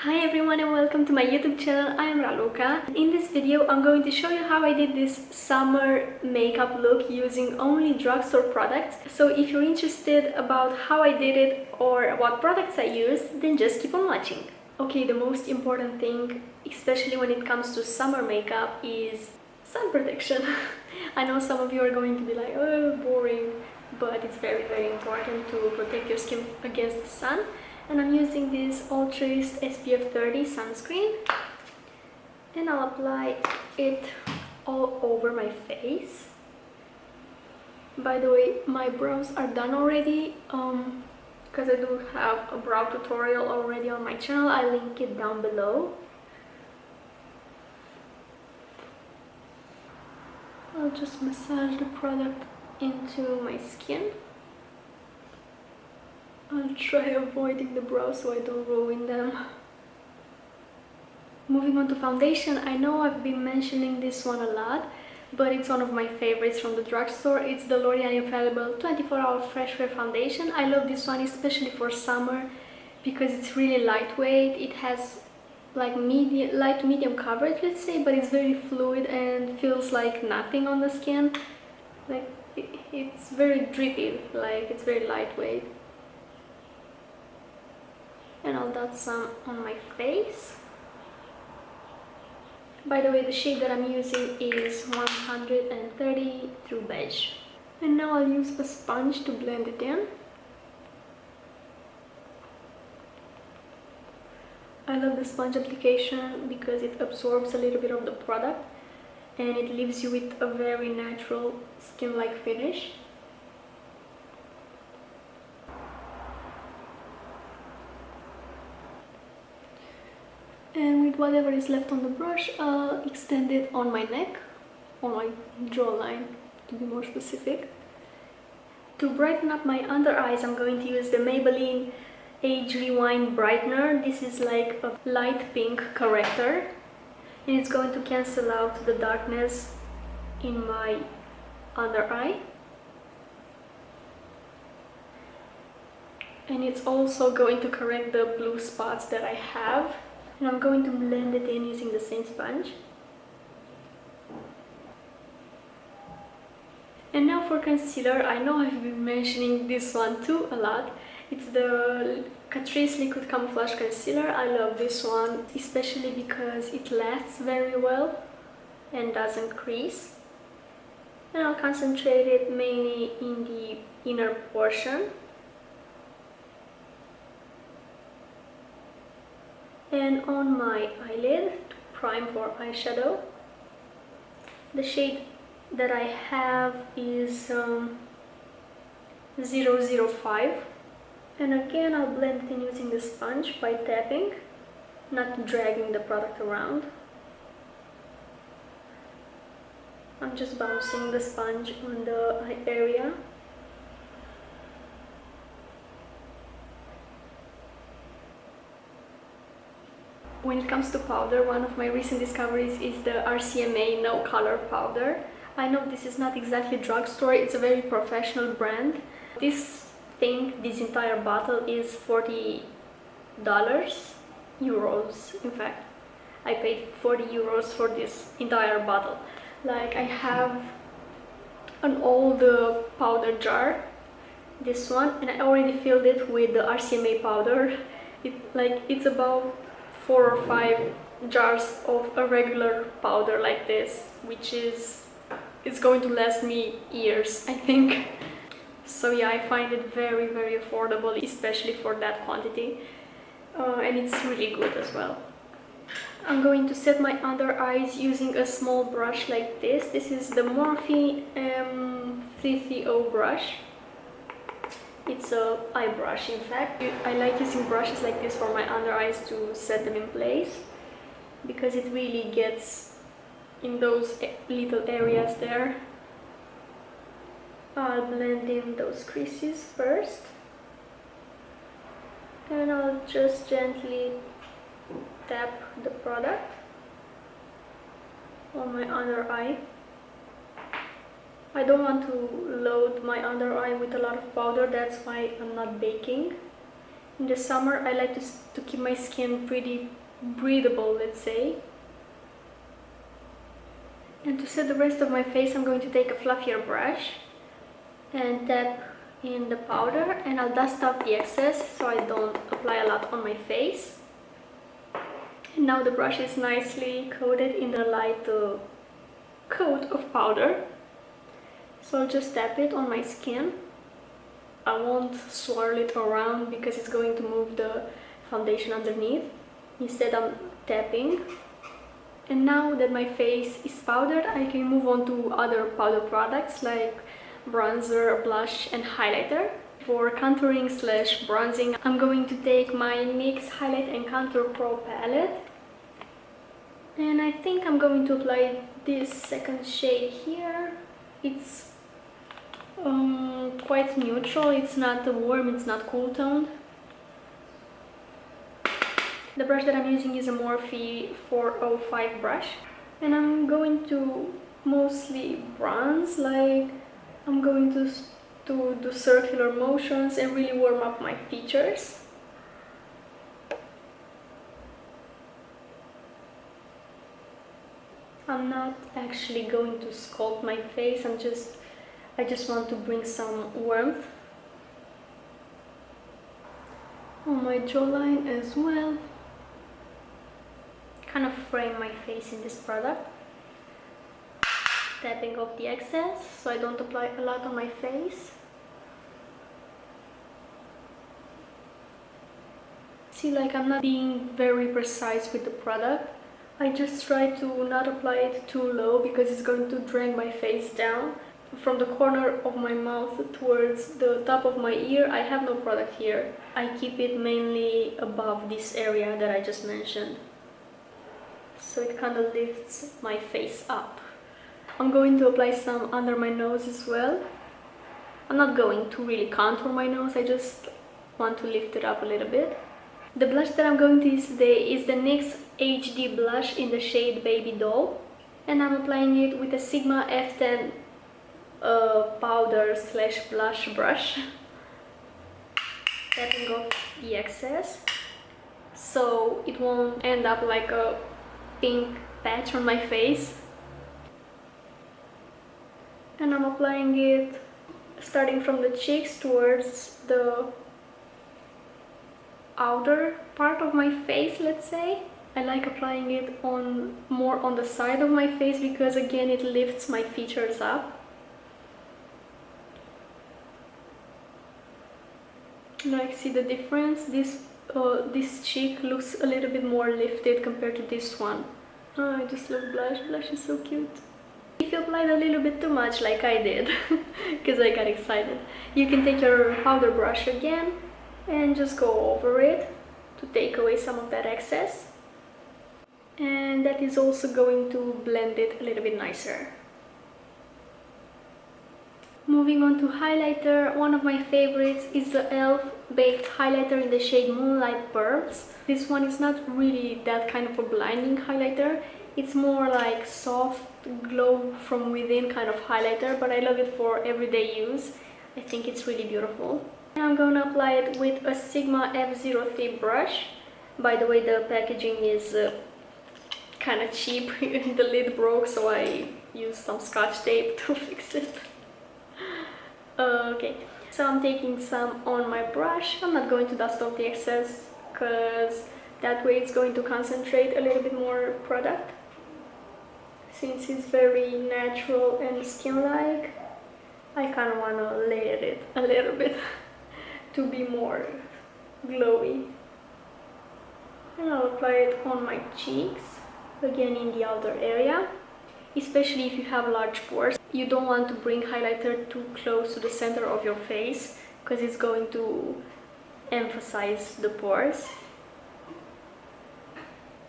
Hi everyone and welcome to my YouTube channel. I am Raluca. In this video I'm going to show you how I did this summer makeup look using only drugstore products. So if you're interested about how I did it or what products I used, then just keep on watching. Okay, the most important thing, especially when it comes to summer makeup, is sun protection. I know some of you are going to be like, oh, boring, but it's very important to protect your skin against the sun. And I'm using this Altruist SPF 30 sunscreen, and I'll apply it all over my face. By the way, my brows are done already, because I do have a brow tutorial already on my channel. I link it down below. I'll just massage the product into my skin. I'll try avoiding the brows so I don't ruin them. Moving on to foundation, I know I've been mentioning this one a lot, but it's one of my favorites from the drugstore. It's the L'Oreal Infaillible 24-hour Fresh Wear Foundation. I love this one especially for summer because it's really lightweight. It has like light medium coverage, let's say, but it's very fluid and feels like nothing on the skin. Like it's very drippy, like it's very lightweight. And I'll dot some on my face. By the way, the shade that I'm using is 130 through Beige. And now I'll use a sponge to blend it in. I love the sponge application because it absorbs a little bit of the product and it leaves you with a very natural skin-like finish. And with whatever is left on the brush, I'll extend it on my neck, on my jawline to be more specific. To brighten up my under eyes, I'm going to use the Maybelline Age Rewind Brightener. This is like a light pink corrector, and it's going to cancel out the darkness in my under eye. And it's also going to correct the blue spots that I have. And I'm going to blend it in using the same sponge. And now for concealer, I know I've been mentioning this one too a lot. It's the Catrice Liquid Camouflage Concealer. I love this one, especially because it lasts very well and doesn't crease. And I'll concentrate it mainly in the inner portion. And on my eyelid to prime for eyeshadow. The shade that I have is 005, and again I'll blend it in using the sponge by tapping, not dragging the product around. I'm just bouncing the sponge on the eye area. When it comes to powder, one of my recent discoveries is the RCMA No Color Powder. I know this is not exactly drugstore, it's a very professional brand. This entire bottle is $40, euros in fact. I paid 40 euros for this entire bottle. Like, I have an old powder jar, this one, and I already filled it with the RCMA powder. It's about 4 or 5 jars of a regular powder like this, which it's going to last me years, I think. So yeah, I find it very affordable, especially for that quantity, and it's really good as well. I'm going to set my under eyes using a small brush like this. This is the Morphe M330 brush. It's a eye brush, in fact. I like using brushes like this for my under eyes to set them in place, because it really gets in those little areas there. I'll blend in those creases first, and I'll just gently tap the product on my under eye. I don't want to load my under eye with a lot of powder, that's why I'm not baking. In the summer I like to keep my skin pretty breathable, let's say. And to set the rest of my face, I'm going to take a fluffier brush and tap in the powder, and I'll dust off the excess so I don't apply a lot on my face. And now the brush is nicely coated in a light coat of powder, so I'll just tap it on my skin. I won't swirl it around because it's going to move the foundation underneath. Instead I'm tapping. And now that my face is powdered, I can move on to other powder products like bronzer, blush and highlighter. For contouring / bronzing, I'm going to take my NYX Highlight and Contour Pro palette. And I think I'm going to apply this second shade here. It's quite neutral, it's not warm, it's not cool toned. The brush that I'm using is a Morphe 405 brush, and I'm going to mostly bronze, like I'm going to do circular motions and really warm up my features. I'm not actually going to sculpt my face, I just want to bring some warmth on my jawline as well. Kind of frame my face in this product. Tapping off the excess so I don't apply a lot on my face. See, like I'm not being very precise with the product. I just try to not apply it too low because it's going to drag my face down. From the corner of my mouth towards the top of my ear, I have no product here. I keep it mainly above this area that I just mentioned. So it kind of lifts my face up. I'm going to apply some under my nose as well. I'm not going to really contour my nose, I just want to lift it up a little bit. The blush that I'm going to use today is the NYX HD Blush in the shade Baby Doll. And I'm applying it with a Sigma F10 powder / blush brush. Tapping off the excess so it won't end up like a pink patch on my face. And I'm applying it starting from the cheeks towards the outer part of my face, let's say. I like applying it more on the side of my face because again it lifts my features up. Like, see the difference? This cheek looks a little bit more lifted compared to this one. Oh, I just love blush. Blush is so cute. If you applied a little bit too much, like I did, because I got excited, you can take your powder brush again and just go over it to take away some of that excess. And that is also going to blend it a little bit nicer. Moving on to highlighter, one of my favorites is the e.l.f. Baked Highlighter in the shade Moonlight Pearls. This one is not really that kind of a blinding highlighter. It's more like soft, glow from within kind of highlighter, but I love it for everyday use. I think it's really beautiful. And I'm going to apply it with a Sigma F03 brush. By the way, the packaging is kind of cheap. The lid broke, so I used some scotch tape to fix it. Okay, so I'm taking some on my brush. I'm not going to dust off the excess because that way it's going to concentrate a little bit more product. Since it's very natural and skin-like, I kind of want to layer it a little bit to be more glowy. And I'll apply it on my cheeks, again in the outer area. Especially if you have large pores. You don't want to bring highlighter too close to the center of your face because it's going to emphasize the pores.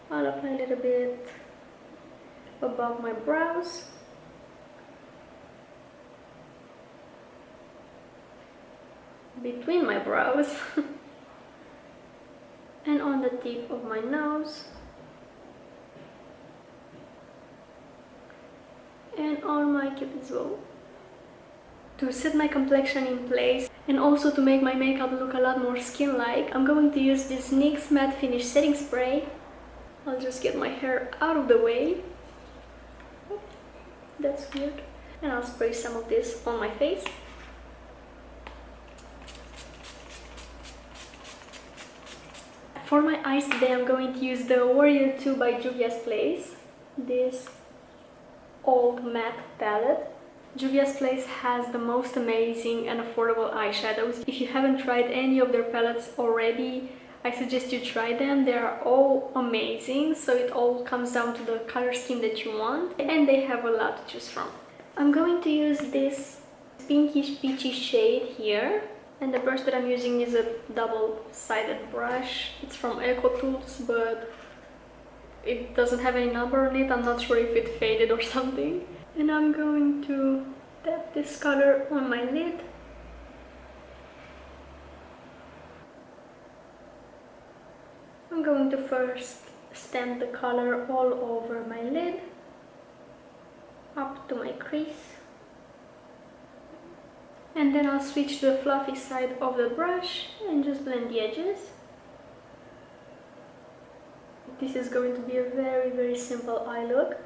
I'll apply a little bit above my brows. Between my brows. And on the tip of my nose. And on my cupid's bow. To set my complexion in place and also to make my makeup look a lot more skin-like, I'm going to use this NYX Matte Finish Setting Spray. I'll just get my hair out of the way. That's weird. And I'll spray some of this on my face. For my eyes today, I'm going to use the Warrior 2 by Juvia's Place. This old matte palette. Juvia's Place has the most amazing and affordable eyeshadows. If you haven't tried any of their palettes already, I suggest you try them. They are all amazing, so it all comes down to the color scheme that you want, and they have a lot to choose from. I'm going to use this pinkish peachy shade here, and the brush that I'm using is a double-sided brush. It's from Eco Tools, but it doesn't have any number on it. I'm not sure if it faded or something. And I'm going to tap this color on my lid. I'm going to first stamp the color all over my lid, up to my crease. And then I'll switch to the fluffy side of the brush and just blend the edges. This is going to be a very simple eye look.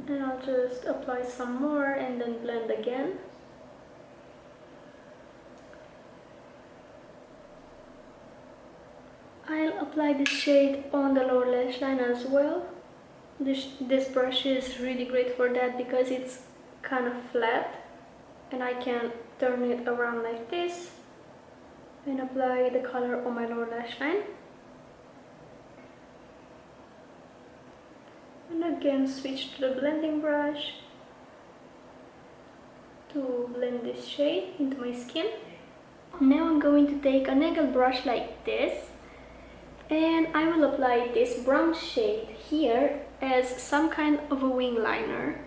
And I'll just apply some more and then blend again. I'll apply this shade on the lower lash line as well. This brush is really great for that because it's kind of flat and I can turn it around like this and apply the color on my lower lash line. And again switch to the blending brush to blend this shade into my skin. Now I'm going to take a nail brush like this and I will apply this brown shade here as some kind of a wing liner.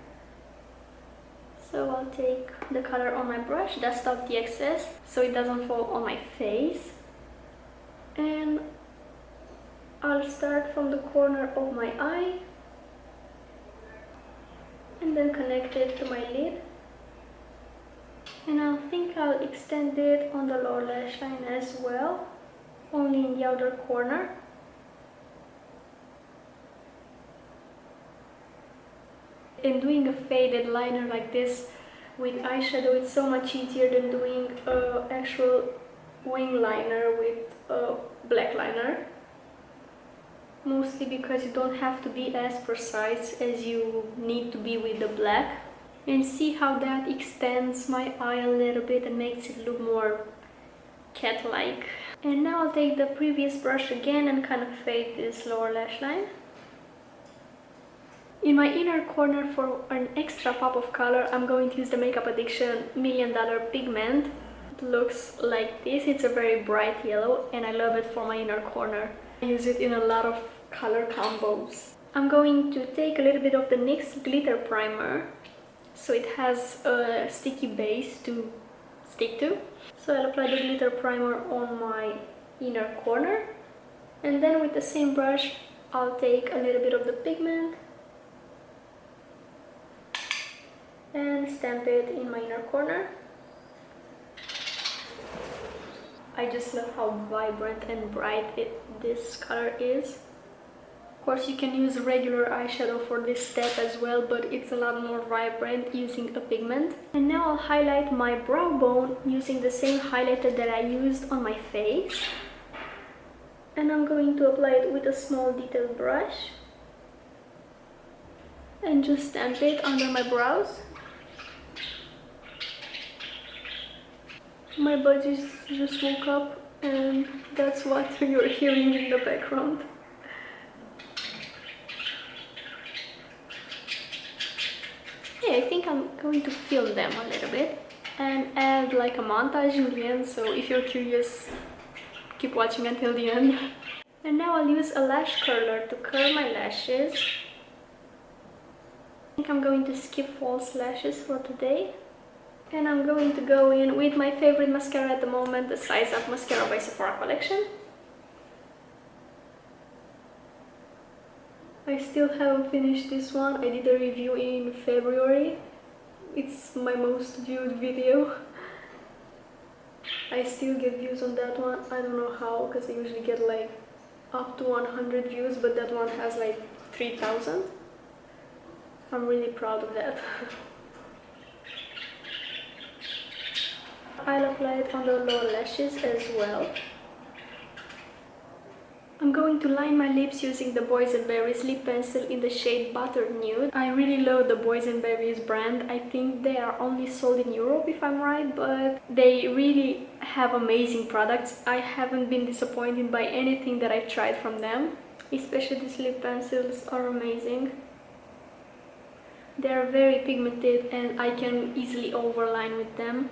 So I'll take the color on my brush, dust out the excess so it doesn't fall on my face, and I'll start from the corner of my eye and then connect it to my lid, and I think I'll extend it on the lower lash line as well, only in the outer corner. And doing a faded liner like this with eyeshadow, it's so much easier than doing an actual wing liner with a black liner. Mostly because you don't have to be as precise as you need to be with the black. And see how that extends my eye a little bit and makes it look more cat-like. And now I'll take the previous brush again and kind of fade this lower lash line. In my inner corner, for an extra pop of color, I'm going to use the Makeup Addiction $1 Million Pigment. It looks like this. It's a very bright yellow and I love it for my inner corner. I use it in a lot of color combos. I'm going to take a little bit of the NYX Glitter Primer, so it has a sticky base to stick to. So I'll apply the glitter primer on my inner corner, and then with the same brush I'll take a little bit of the pigment and stamp it in my inner corner. I just love how vibrant and bright this color is. Of course, you can use regular eyeshadow for this step as well, but it's a lot more vibrant using a pigment. And now I'll highlight my brow bone using the same highlighter that I used on my face. And I'm going to apply it with a small detailed brush and just stamp it under my brows. My budgies just woke up and that's what you're hearing in the background. Yeah, I think I'm going to film them a little bit and add like a montage in the end, so if you're curious, keep watching until the end. And now I'll use a lash curler to curl my lashes. I think I'm going to skip false lashes for today. And I'm going to go in with my favorite mascara at the moment, the Size Up Mascara by Sephora collection. I still haven't finished this one. I did a review in February. It's my most viewed video. I still get views on that one. I don't know how, because I usually get like up to 100 views, but that one has like 3,000. I'm really proud of that. I'll apply it on the lower lashes as well. I'm going to line my lips using the Boysenberry's lip pencil in the shade Butter Nude. I really love the Boysenberry's brand. I think they are only sold in Europe if I'm right, but they really have amazing products. I haven't been disappointed by anything that I've tried from them. Especially these lip pencils are amazing. They are very pigmented and I can easily overline with them.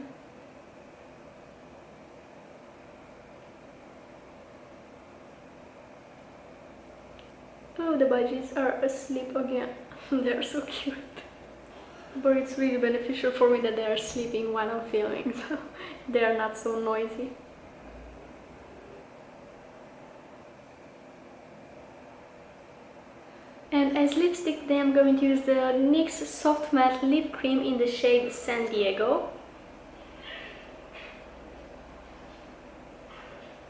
Oh, the budgies are asleep again. They're so cute. But it's really beneficial for me that they are sleeping while I'm filming, so they are not so noisy. And as lipstick, then I'm going to use the NYX Soft Matte Lip Cream in the shade San Diego.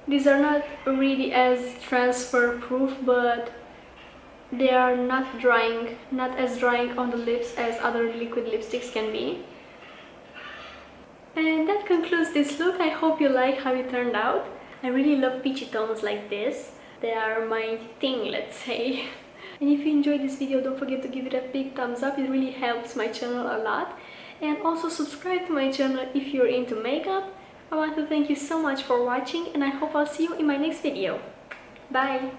These are not really as transfer proof, but they are not as drying on the lips as other liquid lipsticks can be. And that concludes this look. I hope you like how it turned out. I really love peachy tones like this. They are my thing, let's say. And if you enjoyed this video, don't forget to give it a big thumbs up. It really helps my channel a lot. And also subscribe to my channel if you're into makeup. I want to thank you so much for watching, and I hope I'll see you in my next video. Bye!